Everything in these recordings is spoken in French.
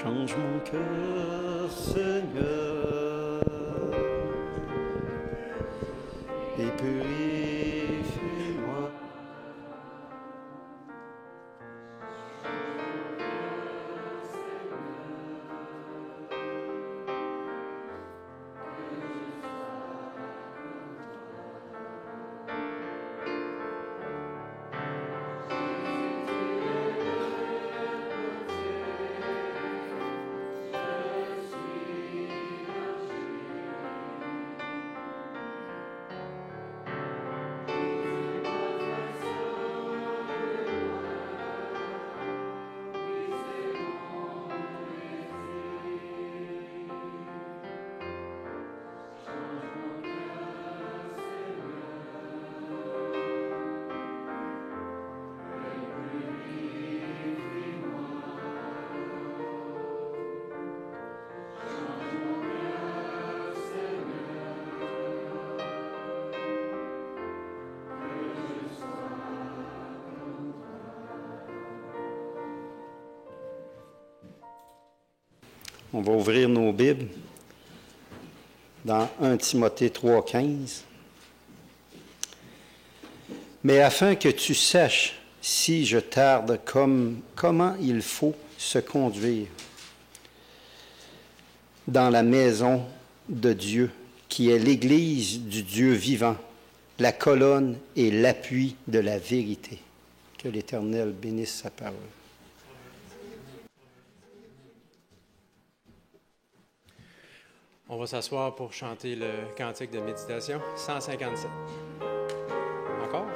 Change mon cœur, Seigneur, et purifie-moi. On va ouvrir nos Bibles dans 1 Timothée 3,15. Mais afin que tu saches, si je tarde, comment il faut se conduire dans la maison de Dieu, qui est l'Église du Dieu vivant, la colonne et l'appui de la vérité. Que l'Éternel bénisse sa parole. On va s'asseoir pour chanter le cantique de méditation 157. Encore?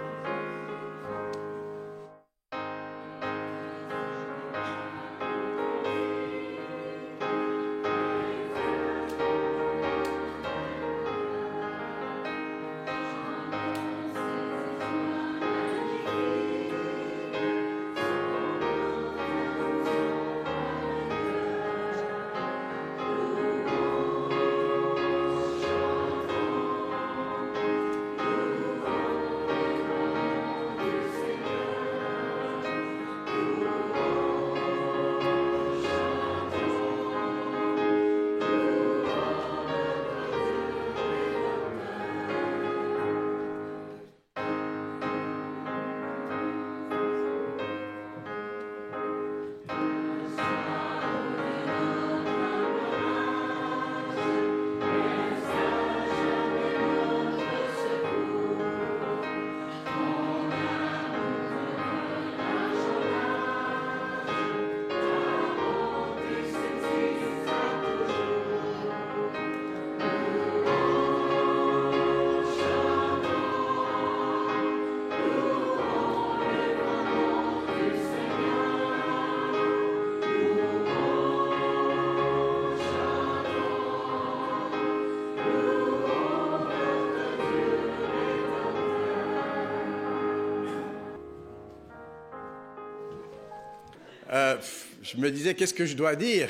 Je me disais, qu'est-ce que je dois dire?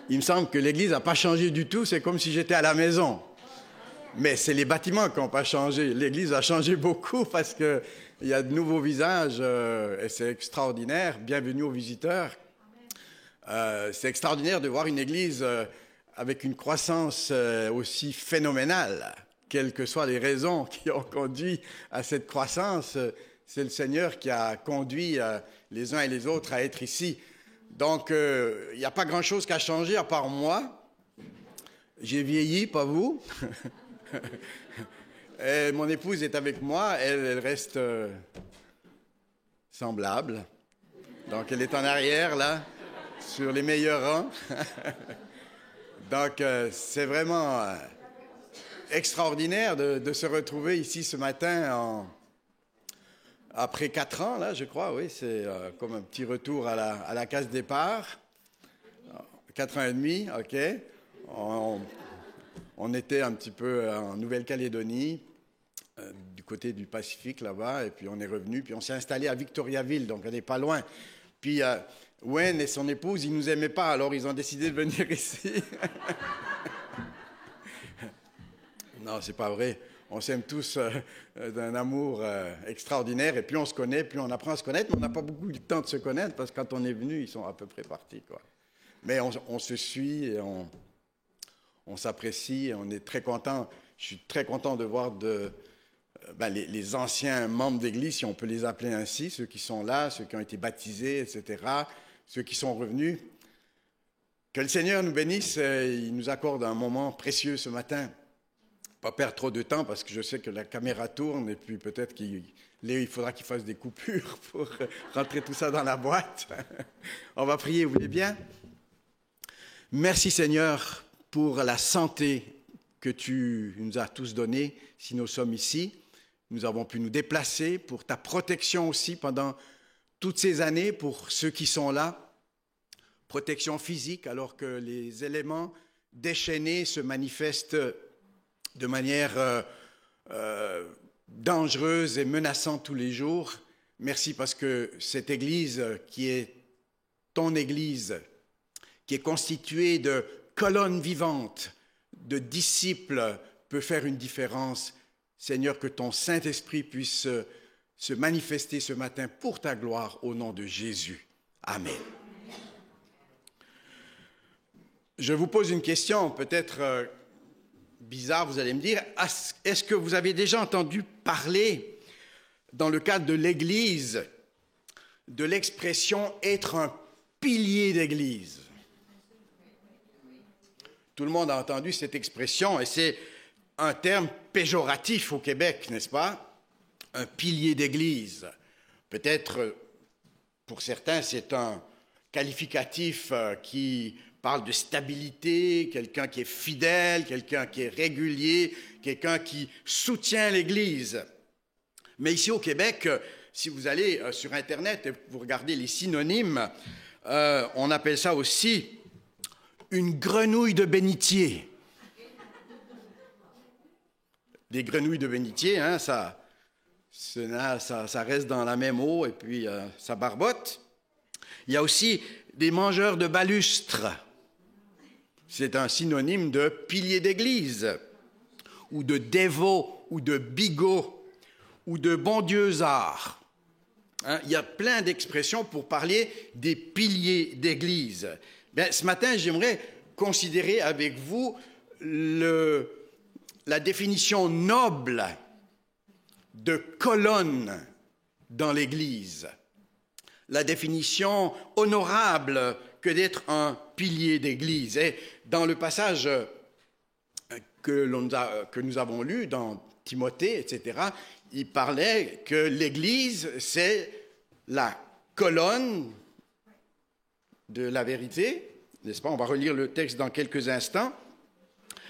Il me semble que l'Église n'a pas changé du tout, c'est comme si j'étais à la maison. Mais c'est les bâtiments qui n'ont pas changé. L'Église a changé beaucoup parce qu'il y a de nouveaux visages et c'est extraordinaire. Bienvenue aux visiteurs. C'est extraordinaire de voir une Église avec une croissance aussi phénoménale. Quelles que soient les raisons qui ont conduit à cette croissance, c'est le Seigneur qui a conduit les uns et les autres à être ici. Donc, il n'y a pas grand-chose qui a changé à part moi. J'ai vieilli, pas vous. Et mon épouse est avec moi. Elle reste semblable. Donc, elle est en arrière, là, sur les meilleurs rangs. Donc, c'est vraiment extraordinaire de se retrouver ici ce matin après 4 ans, là, je crois, oui, c'est comme un petit retour à la case départ. 4 ans et demi, OK. On était un petit peu en Nouvelle-Calédonie, du côté du Pacifique, là-bas, et puis on est revenu, puis on s'est installé à Victoriaville, donc on n'est pas loin. Puis Wayne et son épouse, ils ne nous aimaient pas, alors ils ont décidé de venir ici. Non, c'est pas vrai. On s'aime tous d'un amour extraordinaire, et plus on se connaît, plus on apprend à se connaître, mais on n'a pas beaucoup de temps de se connaître, parce que quand on est venu, ils sont à peu près partis, quoi. Mais on se suit et on s'apprécie, on est très content. Je suis très content de voir les anciens membres d'Église, si on peut les appeler ainsi, ceux qui sont là, ceux qui ont été baptisés, etc., ceux qui sont revenus. Que le Seigneur nous bénisse, il nous accorde un moment précieux ce matin. Pas perdre trop de temps parce que je sais que la caméra tourne et puis peut-être qu'il faudra qu'il fasse des coupures pour rentrer tout ça dans la boîte. On va prier, vous voulez bien? Merci Seigneur pour la santé que tu nous as tous donnée si nous sommes ici. Nous avons pu nous déplacer, pour ta protection aussi pendant toutes ces années, pour ceux qui sont là. Protection physique alors que les éléments déchaînés se manifestent de manière dangereuse et menaçante tous les jours. Merci parce que cette Église qui est ton Église, qui est constituée de colonnes vivantes, de disciples, peut faire une différence. Seigneur, que ton Saint-Esprit puisse se manifester ce matin pour ta gloire au nom de Jésus. Amen. Je vous pose une question, peut-être bizarre, vous allez me dire. Est-ce que vous avez déjà entendu parler, dans le cadre de l'Église, de l'expression « être un pilier d'Église » ? Tout le monde a entendu cette expression et c'est un terme péjoratif au Québec, n'est-ce pas? Un pilier d'Église. Peut-être, pour certains, c'est un qualificatif qui parle de stabilité, quelqu'un qui est fidèle, quelqu'un qui est régulier, quelqu'un qui soutient l'Église. Mais ici au Québec, si vous allez sur Internet et vous regardez les synonymes, on appelle ça aussi une grenouille de bénitier. Des grenouilles de bénitier, hein, ça reste dans la même eau et puis ça barbote. Il y a aussi des mangeurs de balustres. C'est un synonyme de pilier d'église, ou de dévot, ou de bigot, ou de bon dieuzard. Hein, il y a plein d'expressions pour parler des piliers d'église. Bien, ce matin, j'aimerais considérer avec vous la définition noble de colonne dans l'Église, la définition honorable que d'être un pilier d'Église. Et dans le passage que nous avons lu dans Timothée, etc., il parlait que l'Église, c'est la colonne de la vérité, n'est-ce pas? On va relire le texte dans quelques instants.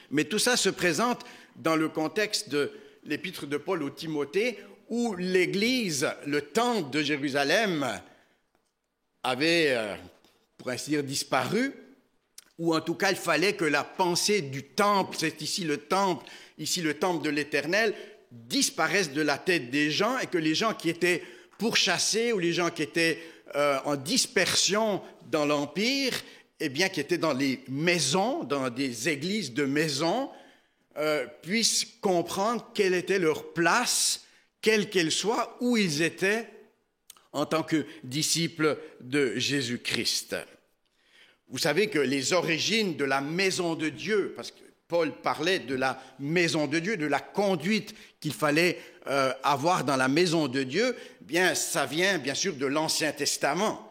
Mais tout ça se présente dans le contexte de l'épître de Paul au Timothée, où l'Église, le temple de Jérusalem, avait, pour ainsi dire, disparu, ou en tout cas, il fallait que la pensée du temple, c'est ici le temple de l'Éternel, disparaisse de la tête des gens, et que les gens qui étaient pourchassés, ou les gens qui étaient en dispersion dans l'Empire, eh bien, qui étaient dans les maisons, dans des églises de maisons, puissent comprendre quelle était leur place, quelle qu'elle soit, où ils étaient en tant que disciples de Jésus-Christ. Vous savez que les origines de la maison de Dieu, parce que Paul parlait de la maison de Dieu, de la conduite qu'il fallait avoir dans la maison de Dieu, bien, ça vient bien sûr de l'Ancien Testament.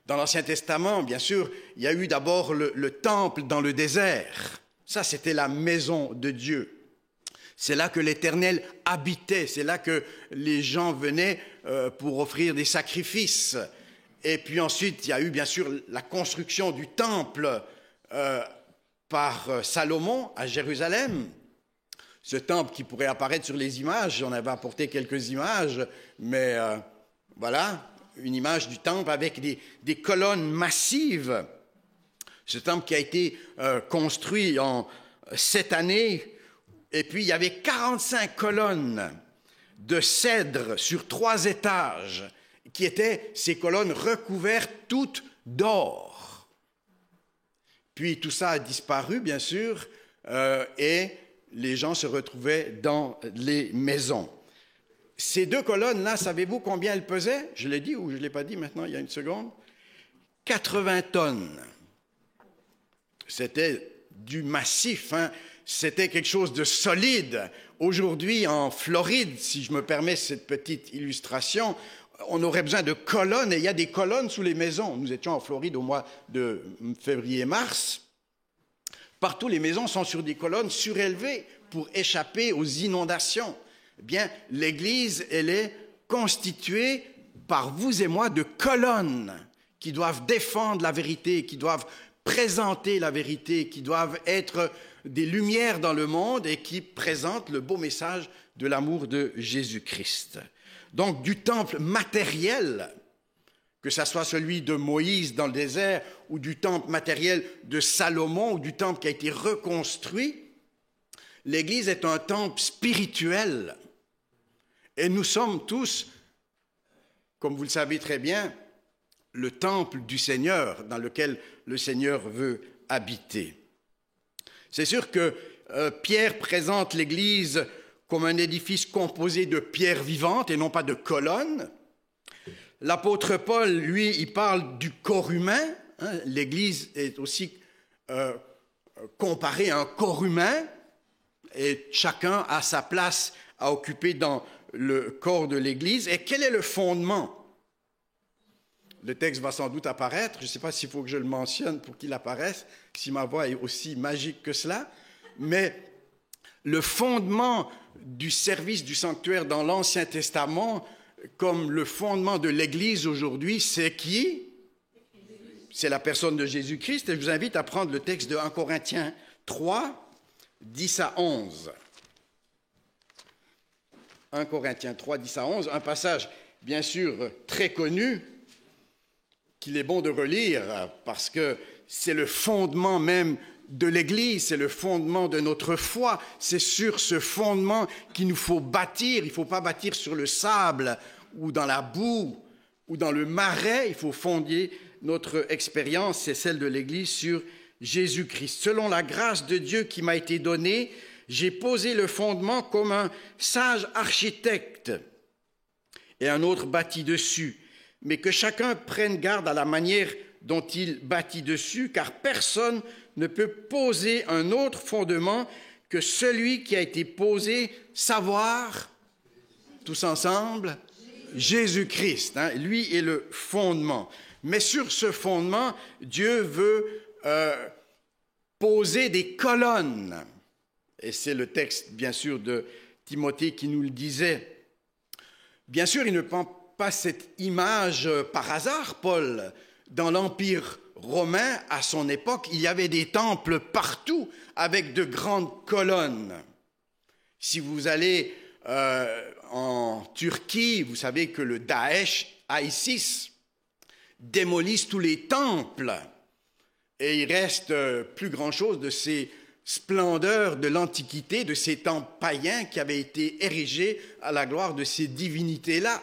Dans l'Ancien Testament, bien sûr, il y a eu d'abord le temple dans le désert. Ça, c'était la maison de Dieu. C'est là que l'Éternel habitait, c'est là que les gens venaient pour offrir des sacrifices. Et puis ensuite, il y a eu bien sûr la construction du temple par Salomon à Jérusalem. Ce temple qui pourrait apparaître sur les images, j'en avais apporté quelques images, mais voilà, une image du temple avec des colonnes massives. Ce temple qui a été construit en 7 années, et puis il y avait 45 colonnes de cèdre sur 3 étages, qui étaient ces colonnes recouvertes toutes d'or. Puis tout ça a disparu, bien sûr, et les gens se retrouvaient dans les maisons. Ces 2 colonnes-là, savez-vous combien elles pesaient? Je l'ai dit ou je ne l'ai pas dit maintenant, il y a une seconde. 80 tonnes. C'était du massif, hein? C'était quelque chose de solide. Aujourd'hui, en Floride, si je me permets cette petite illustration, on aurait besoin de colonnes, et il y a des colonnes sous les maisons. Nous étions en Floride au mois de février-mars. Partout, les maisons sont sur des colonnes surélevées pour échapper aux inondations. Eh bien, l'Église, elle est constituée par vous et moi de colonnes qui doivent défendre la vérité, qui doivent présenter la vérité, qui doivent être des lumières dans le monde et qui présentent le beau message de l'amour de Jésus-Christ. Donc, du temple matériel, que ce soit celui de Moïse dans le désert ou du temple matériel de Salomon ou du temple qui a été reconstruit, l'Église est un temple spirituel. Et nous sommes tous, comme vous le savez très bien, le temple du Seigneur dans lequel le Seigneur veut habiter. C'est sûr que Pierre présente l'Église comme un édifice composé de pierres vivantes et non pas de colonnes. L'apôtre Paul, lui, il parle du corps humain. Hein? L'Église est aussi comparée à un corps humain et chacun a sa place à occuper dans le corps de l'Église. Et quel est le fondement? Le texte va sans doute apparaître. Je ne sais pas s'il faut que je le mentionne pour qu'il apparaisse, si ma voix est aussi magique que cela. Mais le fondement du service du sanctuaire dans l'Ancien Testament, comme le fondement de l'Église aujourd'hui, c'est qui? C'est la personne de Jésus-Christ. Et je vous invite à prendre le texte de 1 Corinthiens 3, 10 à 11. 1 Corinthiens 3, 10 à 11, un passage bien sûr très connu, qu'il est bon de relire parce que c'est le fondement même de l'Église, c'est le fondement de notre foi. C'est sur ce fondement qu'il nous faut bâtir. Il ne faut pas bâtir sur le sable ou dans la boue ou dans le marais. Il faut fonder notre expérience, c'est celle de l'Église, sur Jésus-Christ. Selon la grâce de Dieu qui m'a été donnée, j'ai posé le fondement comme un sage architecte et un autre bâtit dessus. Mais que chacun prenne garde à la manière dont il bâtit dessus, car personne ne peut poser un autre fondement que celui qui a été posé, savoir, tous ensemble, Jésus-Christ. Hein, lui est le fondement. Mais sur ce fondement, Dieu veut poser des colonnes. Et c'est le texte, bien sûr, de Timothée qui nous le disait. Bien sûr, il ne prend pas cette image par hasard, Paul. Dans l'Empire romain, à son époque, il y avait des temples partout avec de grandes colonnes. Si vous allez en Turquie, vous savez que le Daesh, ISIS, démolissent tous les temples et il reste plus grand-chose de ces splendeurs de l'Antiquité, de ces temples païens qui avaient été érigés à la gloire de ces divinités-là,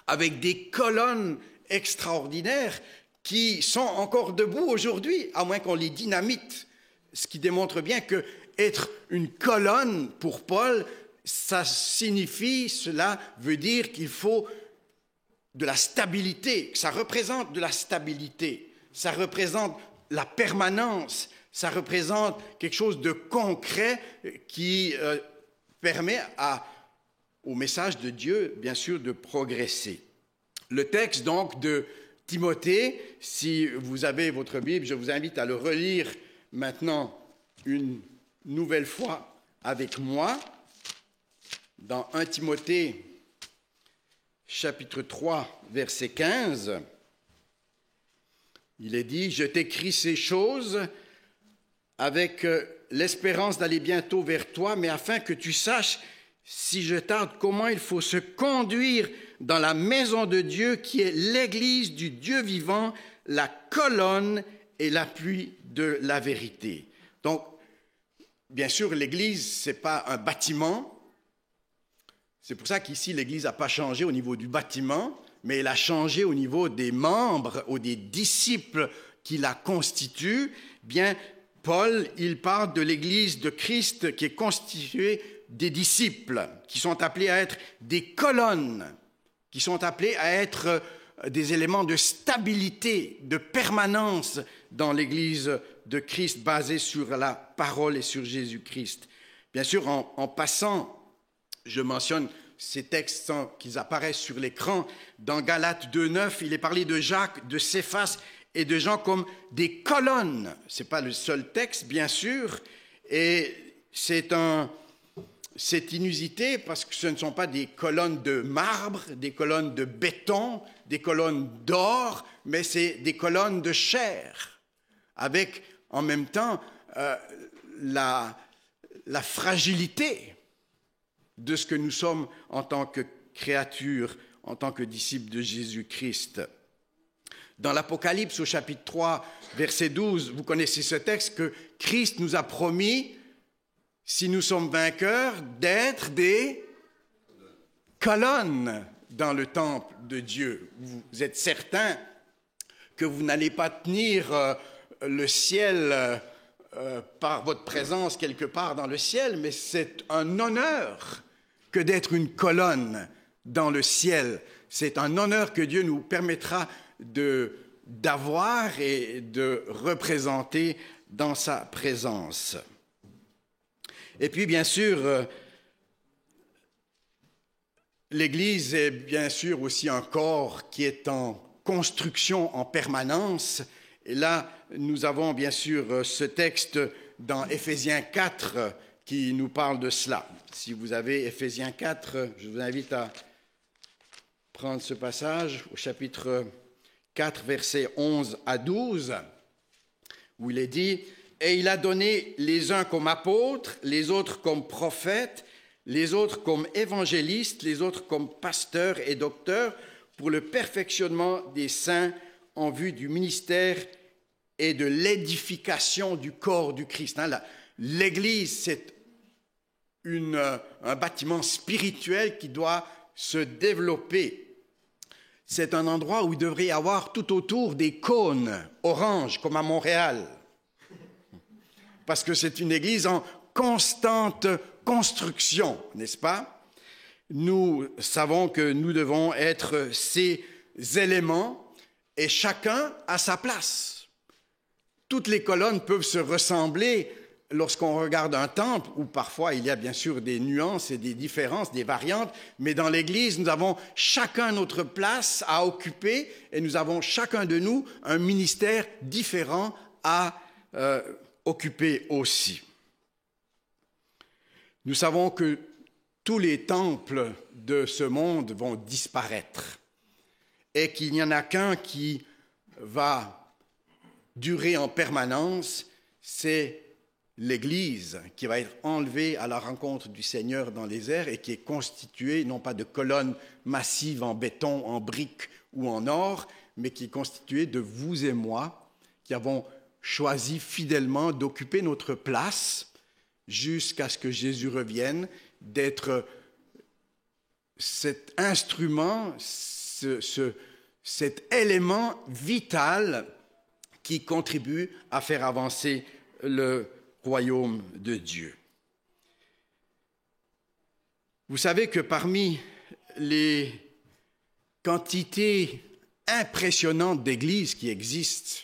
avec des colonnes extraordinaires qui sont encore debout aujourd'hui, à moins qu'on les dynamite. Ce qui démontre bien que être une colonne pour Paul, ça signifie, cela veut dire qu'il faut de la stabilité, ça représente de la stabilité, ça représente la permanence, ça représente quelque chose de concret qui permet au message de Dieu, bien sûr, de progresser. Le texte, donc, de Timothée, si vous avez votre Bible, je vous invite à le relire maintenant une nouvelle fois avec moi. Dans 1 Timothée, chapitre 3, verset 15, il est dit « Je t'écris ces choses avec l'espérance d'aller bientôt vers toi, mais afin que tu saches, si je tarde, comment il faut se conduire dans la maison de Dieu qui est l'Église du Dieu vivant, la colonne et l'appui de la vérité. » Donc, bien sûr, l'Église, ce n'est pas un bâtiment. C'est pour ça qu'ici, l'Église n'a pas changé au niveau du bâtiment, mais elle a changé au niveau des membres ou des disciples qui la constituent. Bien, Paul, il parle de l'Église de Christ qui est constituée des disciples, qui sont appelés à être des colonnes, qui sont appelés à être des éléments de stabilité, de permanence dans l'Église de Christ, basée sur la parole et sur Jésus-Christ. Bien sûr, en passant, je mentionne ces textes sans qu'ils apparaissent sur l'écran. Dans Galates 2,9, il est parlé de Jacques, de Céphas et de Jean comme des colonnes. Ce n'est pas le seul texte, bien sûr, et c'est inusité parce que ce ne sont pas des colonnes de marbre, des colonnes de béton, des colonnes d'or, mais c'est des colonnes de chair, avec en même temps la fragilité de ce que nous sommes en tant que créatures, en tant que disciples de Jésus-Christ. Dans l'Apocalypse au chapitre 3, verset 12, vous connaissez ce texte, que Christ nous a promis, si nous sommes vainqueurs, d'être des colonnes dans le temple de Dieu. Vous êtes certain que vous n'allez pas tenir le ciel par votre présence quelque part dans le ciel, mais c'est un honneur que d'être une colonne dans le ciel. C'est un honneur que Dieu nous permettra d'avoir et de représenter dans sa présence. Et puis, bien sûr, l'Église est bien sûr aussi un corps qui est en construction en permanence. Et là, nous avons bien sûr ce texte dans Éphésiens 4 qui nous parle de cela. Si vous avez Éphésiens 4, je vous invite à prendre ce passage au chapitre 4, versets 11 à 12, où il est dit « Et il a donné les uns comme apôtres, les autres comme prophètes, les autres comme évangélistes, les autres comme pasteurs et docteurs, pour le perfectionnement des saints en vue du ministère et de l'édification du corps du Christ. » L'Église, c'est un bâtiment spirituel qui doit se développer. C'est un endroit où il devrait y avoir tout autour des cônes oranges, comme à Montréal. Parce que c'est une Église en constante construction, n'est-ce pas? Nous savons que nous devons être ces éléments et chacun à sa place. Toutes les colonnes peuvent se ressembler lorsqu'on regarde un temple, où parfois il y a bien sûr des nuances et des différences, des variantes, mais dans l'Église, nous avons chacun notre place à occuper et nous avons chacun de nous un ministère différent à occuper aussi. Nous savons que tous les temples de ce monde vont disparaître et qu'il n'y en a qu'un qui va durer en permanence, c'est l'Église qui va être enlevée à la rencontre du Seigneur dans les airs et qui est constituée non pas de colonnes massives en béton, en briques ou en or, mais qui est constituée de vous et moi qui avons choisi fidèlement d'occuper notre place jusqu'à ce que Jésus revienne, d'être cet instrument, cet élément vital qui contribue à faire avancer le royaume de Dieu. Vous savez que parmi les quantités impressionnantes d'églises qui existent,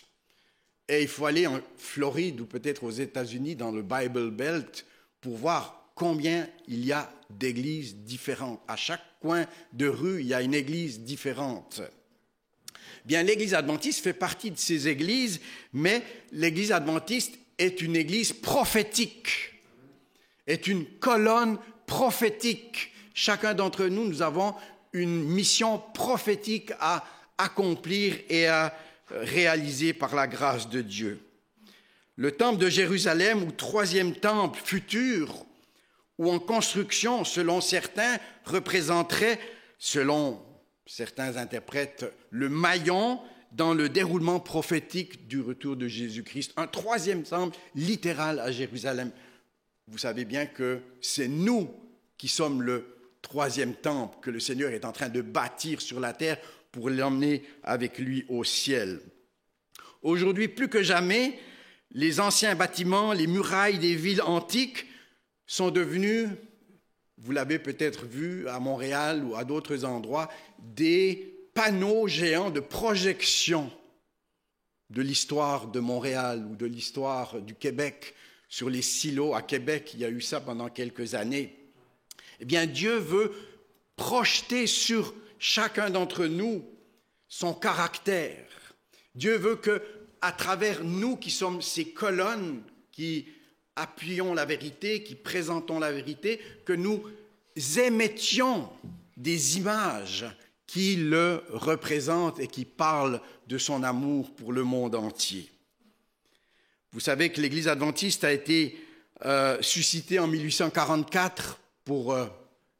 et il faut aller en Floride ou peut-être aux États-Unis dans le Bible Belt pour voir combien il y a d'églises différentes. À chaque coin de rue, il y a une église différente. Bien, l'Église adventiste fait partie de ces églises, mais l'Église adventiste est une église prophétique, est une colonne prophétique. Chacun d'entre nous, nous avons une mission prophétique à accomplir et à réaliser par la grâce de Dieu. Le temple de Jérusalem, ou troisième temple futur, ou en construction, selon certains, représenterait, selon certains interprètes, le maillon dans le déroulement prophétique du retour de Jésus-Christ. Un troisième temple littéral à Jérusalem. Vous savez bien que c'est nous qui sommes le troisième temple que le Seigneur est en train de bâtir sur la terre pour l'emmener avec lui au ciel. Aujourd'hui, plus que jamais, les anciens bâtiments, les murailles des villes antiques sont devenus, vous l'avez peut-être vu à Montréal ou à d'autres endroits, des panneau géant de projection de l'histoire de Montréal ou de l'histoire du Québec sur les silos à Québec. Il y a eu ça pendant quelques années. Eh bien, Dieu veut projeter sur chacun d'entre nous son caractère. Dieu veut que, à travers nous qui sommes ces colonnes qui appuyons la vérité, qui présentons la vérité, que nous émettions des images qui le représentent et qui parlent de son amour pour le monde entier. Vous savez que l'Église adventiste a été suscitée en 1844. Pour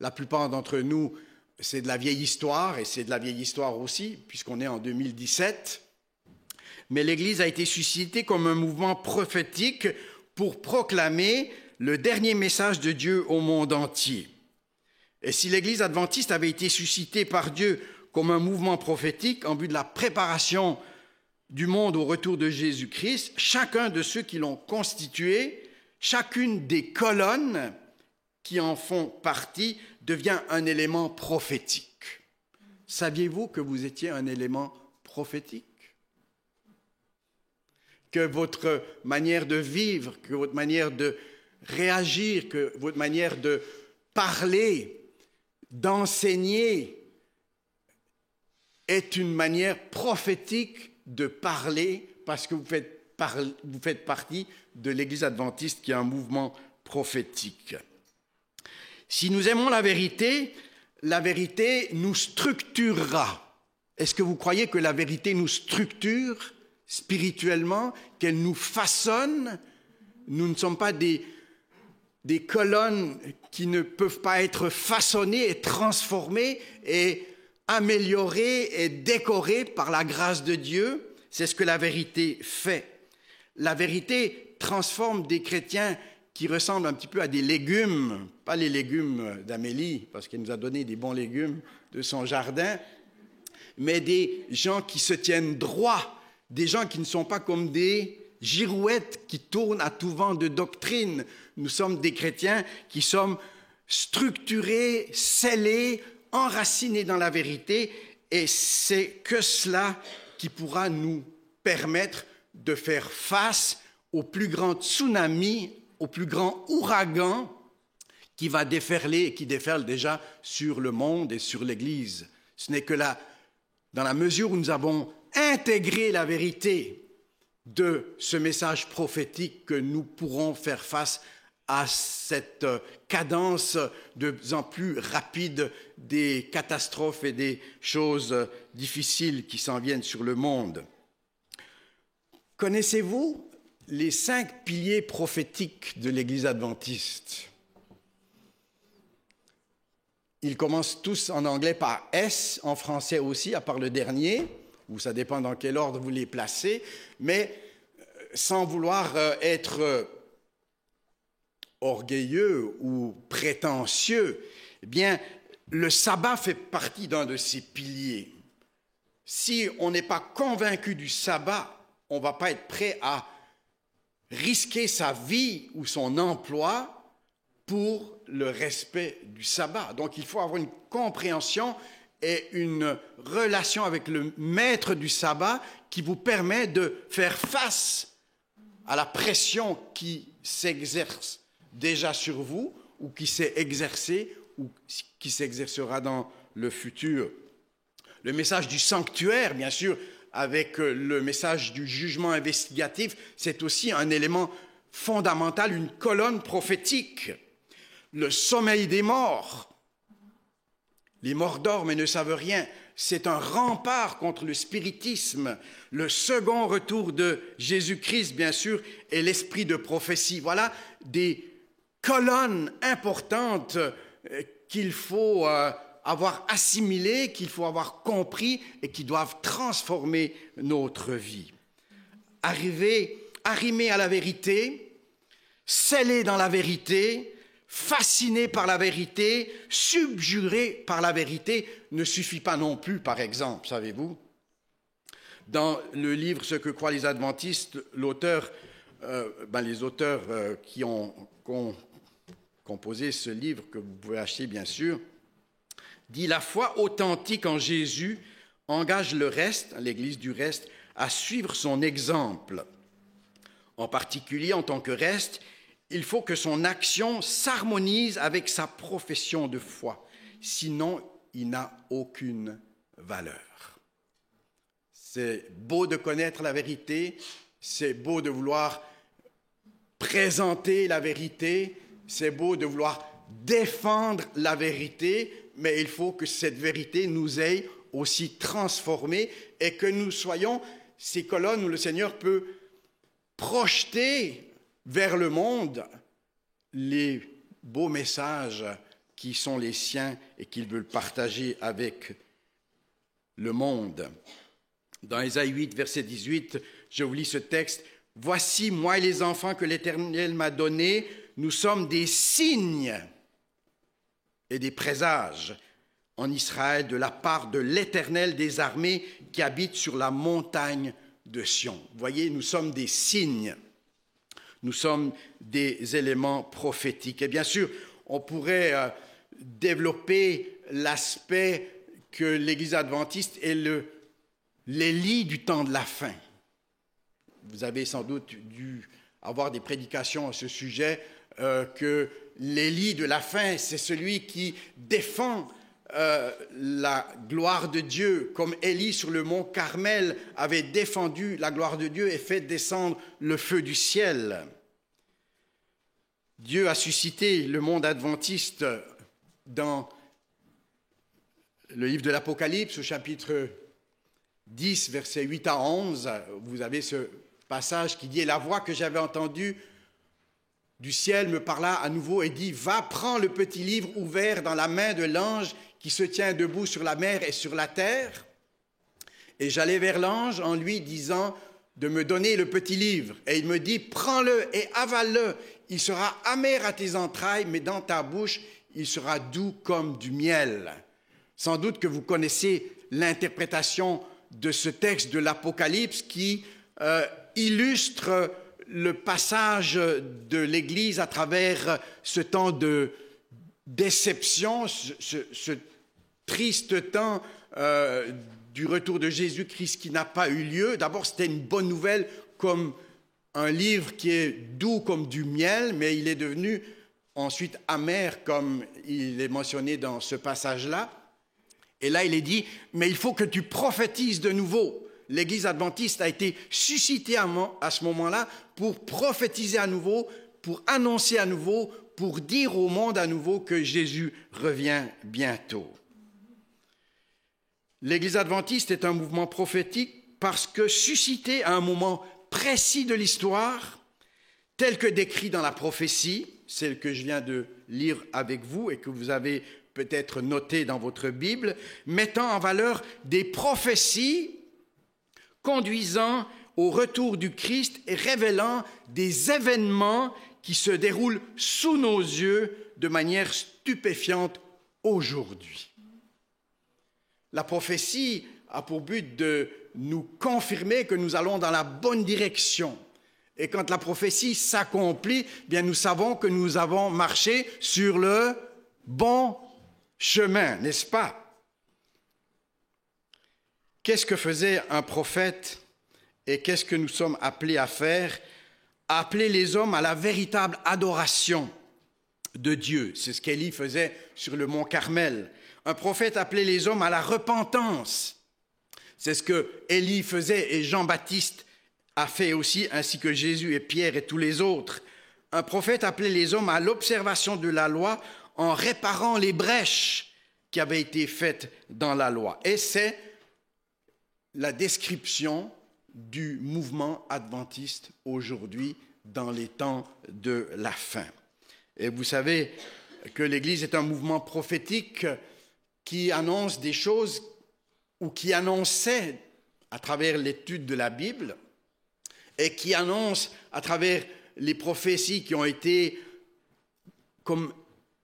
la plupart d'entre nous, c'est de la vieille histoire, et c'est de la vieille histoire aussi, puisqu'on est en 2017. Mais l'Église a été suscitée comme un mouvement prophétique pour proclamer le dernier message de Dieu au monde entier. Et si l'Église adventiste avait été suscitée par Dieu comme un mouvement prophétique en vue de la préparation du monde au retour de Jésus-Christ, chacun de ceux qui l'ont constitué, chacune des colonnes qui en font partie devient un élément prophétique. Saviez-vous que vous étiez un élément prophétique? Que votre manière de vivre, que votre manière de réagir, que votre manière de parler, d'enseigner est une manière prophétique de parler parce que vous faites partie de l'Église adventiste qui est un mouvement prophétique. Si nous aimons la vérité nous structurera. Est-ce que vous croyez que la vérité nous structure spirituellement, qu'elle nous façonne? Nous ne sommes pas des colonnes qui ne peuvent pas être façonnées et transformées et améliorées et décorées par la grâce de Dieu. C'est ce que la vérité fait. La vérité transforme des chrétiens qui ressemblent un petit peu à des légumes, pas les légumes d'Amélie, parce qu'elle nous a donné des bons légumes de son jardin, mais des gens qui se tiennent droit, des gens qui ne sont pas comme des girouettes qui tournent à tout vent de doctrine. Nous sommes des chrétiens qui sommes structurés, scellés, enracinés dans la vérité, et c'est que cela qui pourra nous permettre de faire face au plus grand tsunami, au plus grand ouragan qui va déferler et qui déferle déjà sur le monde et sur l'Église. Ce n'est que là, dans la mesure où nous avons intégré la vérité de ce message prophétique, que nous pourrons faire face à cette cadence de plus en plus rapide des catastrophes et des choses difficiles qui s'en viennent sur le monde. Connaissez-vous les 5 piliers prophétiques de l'Église adventiste? Ils commencent tous en anglais par S, en français aussi, à part le dernier, ou ça dépend dans quel ordre vous les placez, mais sans vouloir être orgueilleux ou prétentieux, eh bien, le sabbat fait partie d'un de ces piliers. Si on n'est pas convaincu du sabbat, on ne va pas être prêt à risquer sa vie ou son emploi pour le respect du sabbat. Donc, il faut avoir une compréhension et une relation avec le maître du sabbat qui vous permet de faire face à la pression qui s'exerce déjà sur vous ou qui s'est exercée ou qui s'exercera dans le futur. Le message du sanctuaire, bien sûr, avec le message du jugement investigatif, c'est aussi un élément fondamental, une colonne prophétique. Le sommeil des morts. Les morts dorment et ne savent rien. C'est un rempart contre le spiritisme. Le second retour de Jésus-Christ, bien sûr, est l'esprit de prophétie. Voilà des colonnes importantes qu'il faut avoir assimilées, qu'il faut avoir compris et qui doivent transformer notre vie. Arrimé à la vérité, scellé dans la vérité, fasciné par la vérité, subjuré par la vérité, ne suffit pas non plus, par exemple, savez-vous. Dans le livre « Ce que croient les adventistes », les auteurs qui ont composé ce livre, que vous pouvez acheter bien sûr, dit « La foi authentique en Jésus engage le reste, l'Église du reste, à suivre son exemple. En particulier, en tant que reste, il faut que son action s'harmonise avec sa profession de foi. Sinon, il n'a aucune valeur. C'est beau de connaître la vérité, c'est beau de vouloir présenter la vérité, c'est beau de vouloir défendre la vérité, mais il faut que cette vérité nous ait aussi transformés et que nous soyons ces colonnes où le Seigneur peut projeter vers le monde les beaux messages qui sont les siens et qu'il veut partager avec le monde. Dans Ésaïe 8, verset 18, je vous lis ce texte. « Voici, moi et les enfants que l'Éternel m'a donnés, nous sommes des signes et des présages en Israël de la part de l'Éternel des armées qui habite sur la montagne de Sion. » Vous voyez, nous sommes des signes, nous sommes des éléments prophétiques. Et bien sûr, on pourrait développer l'aspect que l'Église adventiste est l'Élie du temps de la fin. Vous avez sans doute dû avoir des prédications à ce sujet, que l'Élie de la fin, c'est celui qui défend la gloire de Dieu, comme Élie sur le mont Carmel avait défendu la gloire de Dieu et fait descendre le feu du ciel. Dieu a suscité le monde adventiste dans le livre de l'Apocalypse, au chapitre 10, versets 8 à 11. Vous avez ce passage qui dit « Et la voix que j'avais entendue du ciel me parla à nouveau et dit « Va, prends le petit livre ouvert dans la main de l'ange qui se tient debout sur la mer et sur la terre. » Et j'allai vers l'ange en lui disant de me donner le petit livre. Et il me dit « Prends-le et avale-le. Il sera amer à tes entrailles, mais dans ta bouche, il sera doux comme du miel. » Sans doute que vous connaissez l'interprétation de ce texte de l'Apocalypse qui illustre le passage de l'Église à travers ce temps de déception, ce triste temps du retour de Jésus-Christ qui n'a pas eu lieu. D'abord, c'était une bonne nouvelle comme un livre qui est doux comme du miel, mais il est devenu ensuite amer comme il est mentionné dans ce passage-là. Et là, il est dit, mais il faut que tu prophétises de nouveau. L'Église adventiste a été suscitée à ce moment-là pour prophétiser à nouveau, pour annoncer à nouveau, pour dire au monde à nouveau que Jésus revient bientôt. L'Église adventiste est un mouvement prophétique parce que suscité à un moment précis de l'histoire, tel que décrit dans la prophétie, celle que je viens de lire avec vous et que vous avez peut-être noté dans votre Bible, mettant en valeur des prophéties conduisant au retour du Christ et révélant des événements qui se déroulent sous nos yeux de manière stupéfiante aujourd'hui. La prophétie a pour but de nous confirmer que nous allons dans la bonne direction. Et quand la prophétie s'accomplit, bien nous savons que nous avons marché sur le bon chemin, n'est-ce pas? Qu'est-ce que faisait un prophète et qu'est-ce que nous sommes appelés à faire? Appeler les hommes à la véritable adoration de Dieu. C'est ce qu'Élie faisait sur le mont Carmel. Un prophète appelait les hommes à la repentance. C'est ce que Élie faisait et Jean-Baptiste a fait aussi, ainsi que Jésus et Pierre et tous les autres. Un prophète appelait les hommes à l'observation de la loi en réparant les brèches qui avaient été faites dans la loi. Et c'est la description du mouvement adventiste aujourd'hui dans les temps de la fin. Et vous savez que l'Église est un mouvement prophétique qui annonce des choses ou qui annonçait à travers l'étude de la Bible et qui annonce à travers les prophéties qui ont été comme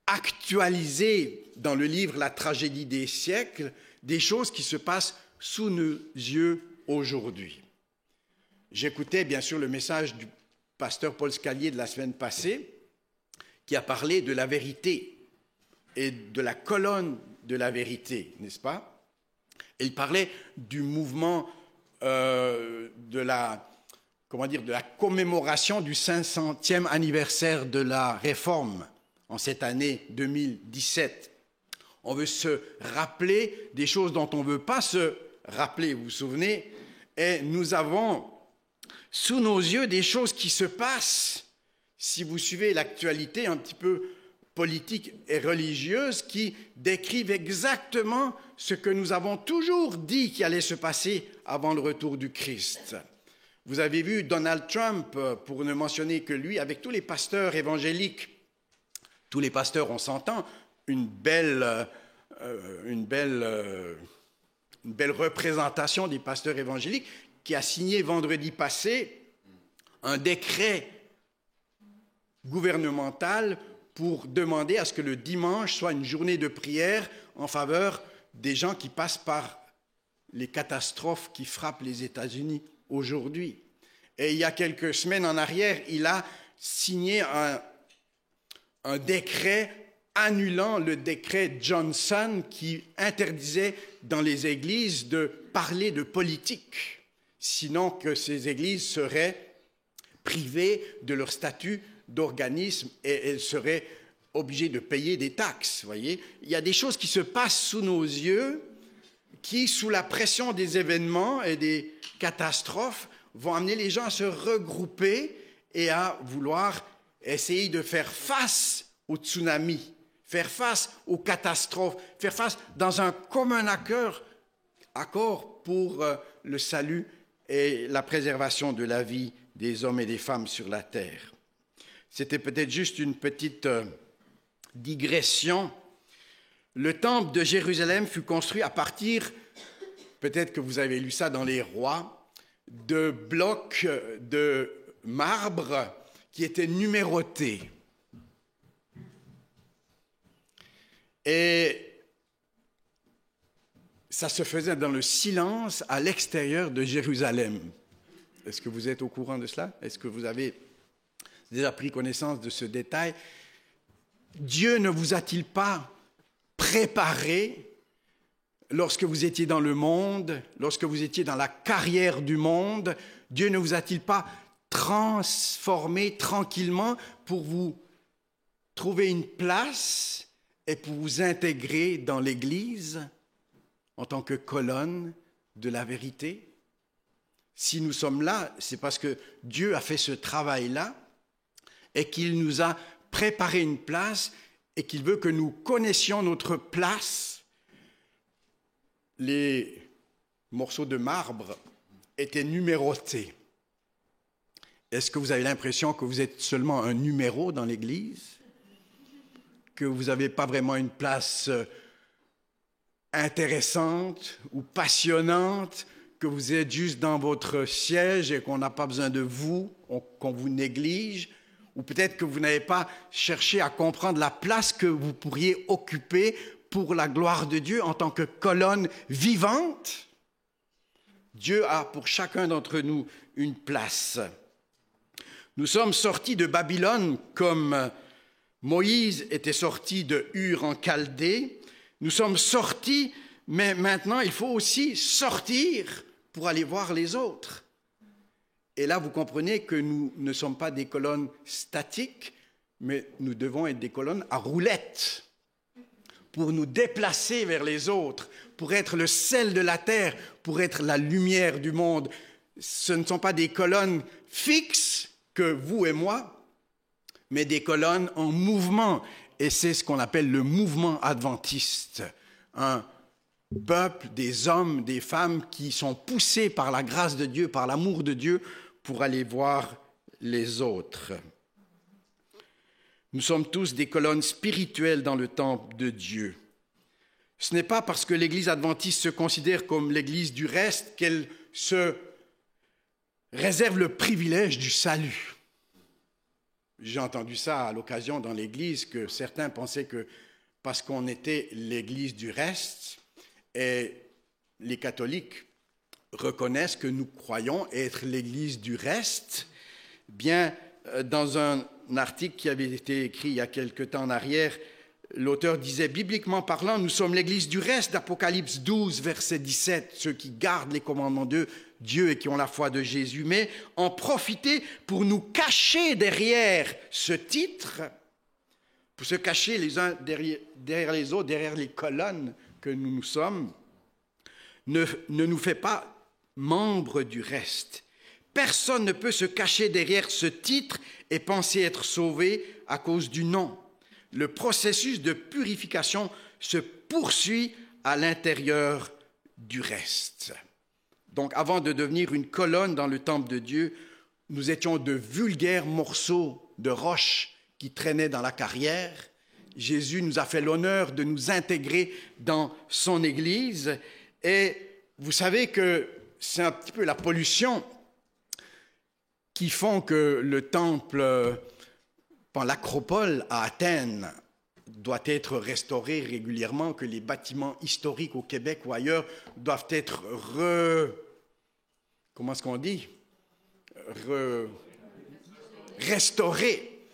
actualisées dans le livre La tragédie des siècles, des choses qui se passent sous nos yeux aujourd'hui. J'écoutais bien sûr le message du pasteur Paul Scalier de la semaine passée qui a parlé de la vérité et de la colonne de la vérité, n'est-ce pas? Il parlait du mouvement de la commémoration du 500e anniversaire de la Réforme en cette année 2017. On veut se rappeler des choses dont on ne veut pas se rappeler, vous vous souvenez? Et nous avons sous nos yeux des choses qui se passent, si vous suivez l'actualité un petit peu politique et religieuse, qui décrivent exactement ce que nous avons toujours dit qui allait se passer avant le retour du Christ. Vous avez vu Donald Trump, pour ne mentionner que lui, avec tous les pasteurs évangéliques. Tous les pasteurs, on s'entend, une belle représentation des pasteurs évangéliques, qui a signé vendredi passé un décret gouvernemental pour demander à ce que le dimanche soit une journée de prière en faveur des gens qui passent par les catastrophes qui frappent les États-Unis aujourd'hui. Et il y a quelques semaines en arrière, il a signé un décret annulant le décret Johnson qui interdisait dans les églises de parler de politique, sinon que ces églises seraient privées de leur statut d'organisme et elles seraient obligées de payer des taxes. Voyez, il y a des choses qui se passent sous nos yeux qui, sous la pression des événements et des catastrophes, vont amener les gens à se regrouper et à vouloir essayer de faire face au tsunami, faire face aux catastrophes, faire face dans un commun accord pour le salut et la préservation de la vie des hommes et des femmes sur la terre. C'était peut-être juste une petite digression. Le temple de Jérusalem fut construit à partir, peut-être que vous avez lu ça dans les Rois, de blocs de marbre qui étaient numérotés. Et ça se faisait dans le silence à l'extérieur de Jérusalem. Est-ce que vous êtes au courant de cela? Est-ce que vous avez déjà pris connaissance de ce détail? Dieu ne vous a-t-il pas préparé lorsque vous étiez dans le monde, lorsque vous étiez dans la carrière du monde? Dieu ne vous a-t-il pas transformé tranquillement pour vous trouver une place et pour vous intégrer dans l'Église en tant que colonne de la vérité? Si nous sommes là, c'est parce que Dieu a fait ce travail-là et qu'il nous a préparé une place et qu'il veut que nous connaissions notre place. Les morceaux de marbre étaient numérotés. Est-ce que vous avez l'impression que vous êtes seulement un numéro dans l'Église? Que vous n'avez pas vraiment une place intéressante ou passionnante, que vous êtes juste dans votre siège et qu'on n'a pas besoin de vous, qu'on vous néglige? Ou peut-être que vous n'avez pas cherché à comprendre la place que vous pourriez occuper pour la gloire de Dieu en tant que colonne vivante? Dieu a pour chacun d'entre nous une place. Nous sommes sortis de Babylone comme Moïse était sorti de Ur en Chaldée. Nous sommes sortis, mais maintenant il faut aussi sortir pour aller voir les autres. Et là, vous comprenez que nous ne sommes pas des colonnes statiques, mais nous devons être des colonnes à roulettes pour nous déplacer vers les autres, pour être le sel de la terre, pour être la lumière du monde. Ce ne sont pas des colonnes fixes que vous et moi, mais des colonnes en mouvement. Et c'est ce qu'on appelle le mouvement adventiste. Un peuple, des hommes, des femmes qui sont poussés par la grâce de Dieu, par l'amour de Dieu, pour aller voir les autres. Nous sommes tous des colonnes spirituelles dans le temple de Dieu. Ce n'est pas parce que l'Église adventiste se considère comme l'Église du reste qu'elle se réserve le privilège du salut. J'ai entendu ça à l'occasion dans l'Église, que certains pensaient que parce qu'on était l'Église du reste, et les catholiques reconnaissent que nous croyons être l'Église du reste, bien, dans un article qui avait été écrit il y a quelque temps en arrière, L'auteur disait, bibliquement parlant, nous sommes l'Église du reste d'Apocalypse 12, verset 17, ceux qui gardent les commandements de Dieu et qui ont la foi de Jésus, mais en profiter pour nous cacher derrière ce titre, pour se cacher les uns derrière les autres, derrière les colonnes que nous sommes, ne nous fait pas membres du reste. Personne ne peut se cacher derrière ce titre et penser être sauvé à cause du nom. Le processus de purification se poursuit à l'intérieur du reste. Donc, avant de devenir une colonne dans le temple de Dieu, nous étions de vulgaires morceaux de roche qui traînaient dans la carrière. Jésus nous a fait l'honneur de nous intégrer dans son Église. Et vous savez que c'est un petit peu la pollution qui font que le temple, l'acropole à Athènes, doit être restauré régulièrement, que les bâtiments historiques au Québec ou ailleurs doivent être restaurés.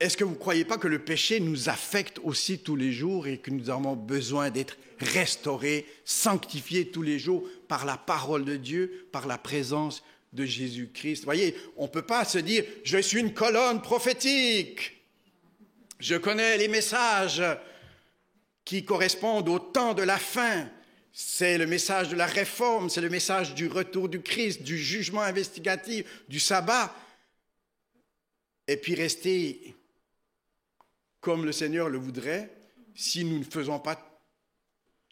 Est-ce que vous ne croyez pas que le péché nous affecte aussi tous les jours et que nous avons besoin d'être restaurés, sanctifiés tous les jours par la parole de Dieu, par la présence de Jésus-Christ? Vous voyez, on ne peut pas se dire « je suis une colonne prophétique ». Je connais les messages qui correspondent au temps de la fin. C'est le message de la réforme, c'est le message du retour du Christ, du jugement investigatif, du sabbat. Et puis rester comme le Seigneur le voudrait, si nous ne faisons pas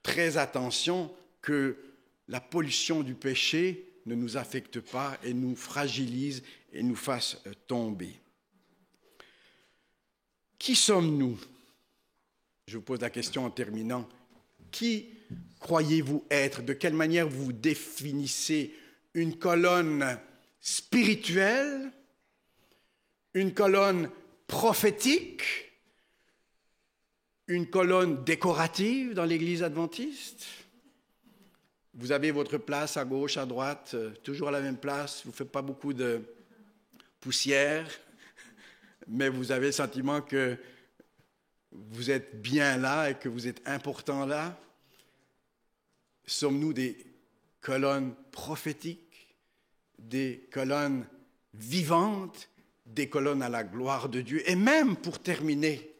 très attention que la pollution du péché ne nous affecte pas et nous fragilise et nous fasse tomber. Qui sommes-nous? Je vous pose la question en terminant. Qui croyez-vous être? De quelle manière vous définissez une colonne spirituelle, une colonne prophétique, une colonne décorative dans l'Église adventiste? Vous avez votre place à gauche, à droite, toujours à la même place, vous ne faites pas beaucoup de poussière, mais vous avez le sentiment que vous êtes bien là et que vous êtes important là. Sommes-nous des colonnes prophétiques, des colonnes vivantes, des colonnes à la gloire de Dieu? Et même pour terminer,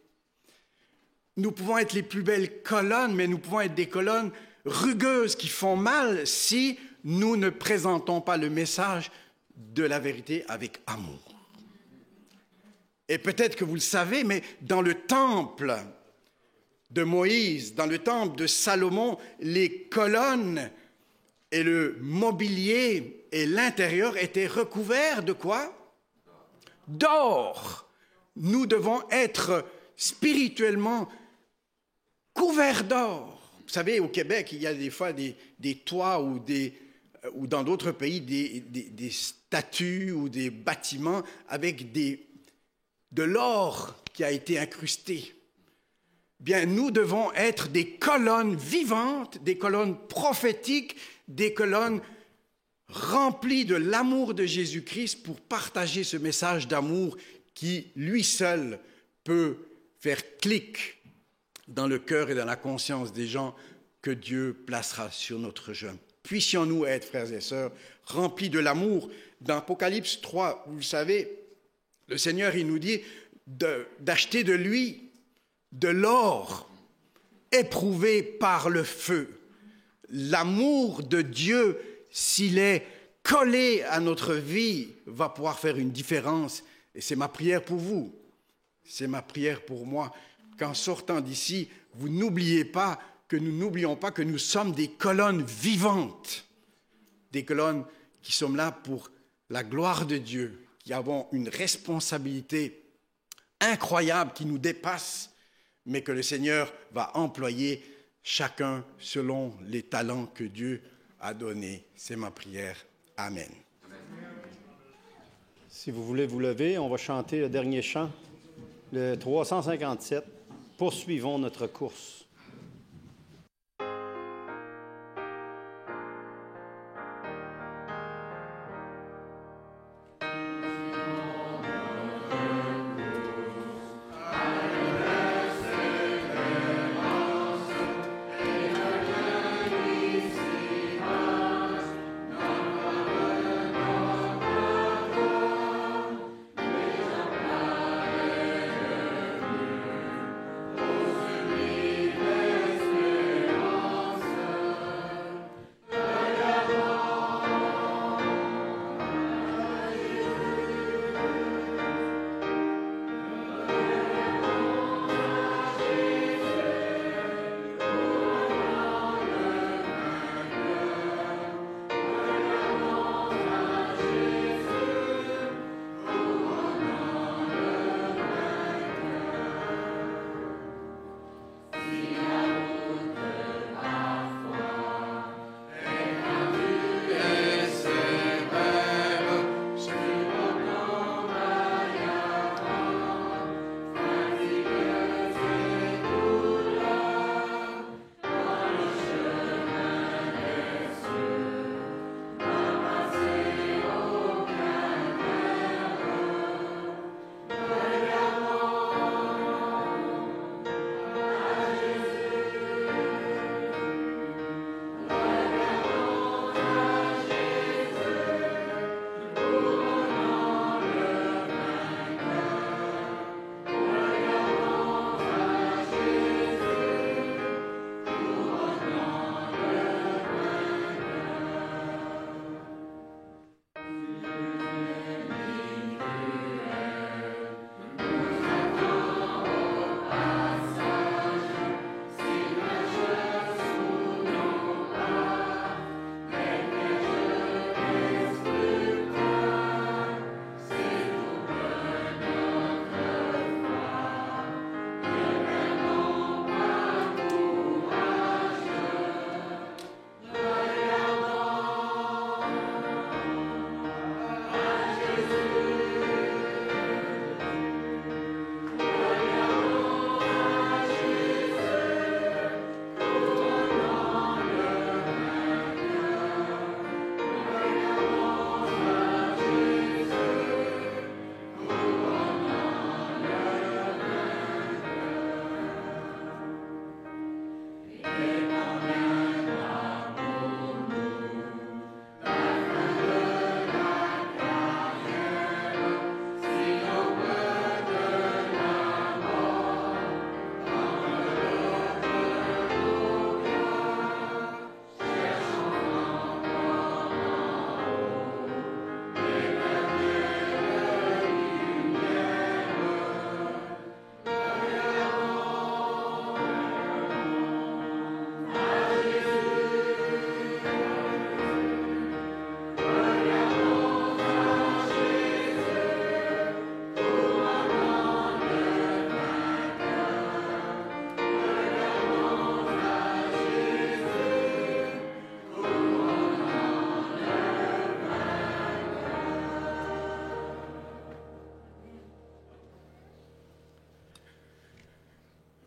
nous pouvons être les plus belles colonnes, mais nous pouvons être des colonnes rugueuses qui font mal si nous ne présentons pas le message de la vérité avec amour. Et peut-être que vous le savez, mais dans le temple de Moïse, dans le temple de Salomon, les colonnes et le mobilier et l'intérieur étaient recouverts de quoi? D'or. Nous devons être spirituellement couverts d'or. Vous savez, au Québec, il y a des fois des toits ou dans d'autres pays des statues ou des bâtiments avec de l'or qui a été incrusté. Bien, nous devons être des colonnes vivantes, des colonnes prophétiques, des colonnes remplies de l'amour de Jésus-Christ pour partager ce message d'amour qui, lui seul, peut faire clic dans le cœur et dans la conscience des gens que Dieu placera sur notre chemin. Puissions-nous être, frères et sœurs, remplis de l'amour. Dans Apocalypse 3, vous le savez, le Seigneur, il nous dit d'acheter de lui de l'or éprouvé par le feu. L'amour de Dieu, s'il est collé à notre vie, va pouvoir faire une différence. Et c'est ma prière pour vous. C'est ma prière pour moi. Qu'en sortant d'ici, vous n'oubliez pas que nous n'oublions pas que nous sommes des colonnes vivantes. Des colonnes qui sommes là pour la gloire de Dieu, qui avons une responsabilité incroyable qui nous dépasse, mais que le Seigneur va employer chacun selon les talents que Dieu a donnés. C'est ma prière. Amen. Si vous voulez vous lever, on va chanter le dernier chant, le 357. Poursuivons notre course.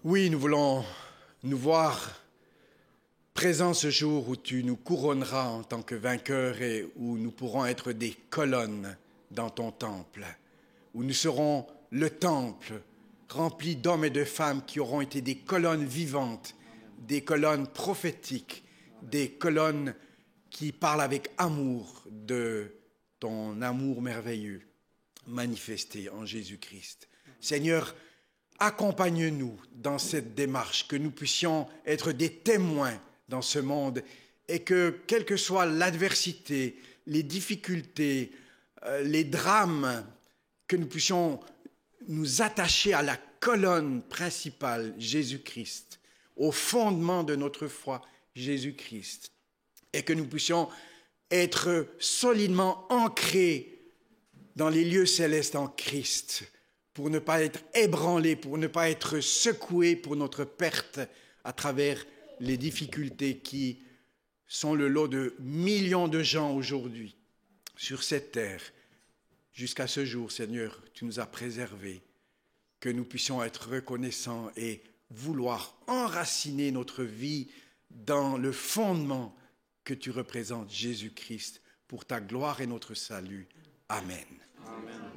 Oui, nous voulons nous voir présents ce jour où tu nous couronneras en tant que vainqueurs et où nous pourrons être des colonnes dans ton temple, où nous serons le temple rempli d'hommes et de femmes qui auront été des colonnes vivantes, des colonnes prophétiques, des colonnes qui parlent avec amour de ton amour merveilleux manifesté en Jésus-Christ. Seigneur, accompagne-nous dans cette démarche, que nous puissions être des témoins dans ce monde et que, quelle que soit l'adversité, les difficultés, les drames, que nous puissions nous attacher à la colonne principale, Jésus-Christ, au fondement de notre foi, Jésus-Christ, et que nous puissions être solidement ancrés dans les lieux célestes en Christ, pour ne pas être ébranlés, pour ne pas être secoués pour notre perte à travers les difficultés qui sont le lot de millions de gens aujourd'hui sur cette terre. Jusqu'à ce jour, Seigneur, tu nous as préservés, que nous puissions être reconnaissants et vouloir enraciner notre vie dans le fondement que tu représentes, Jésus-Christ, pour ta gloire et notre salut. Amen. Amen.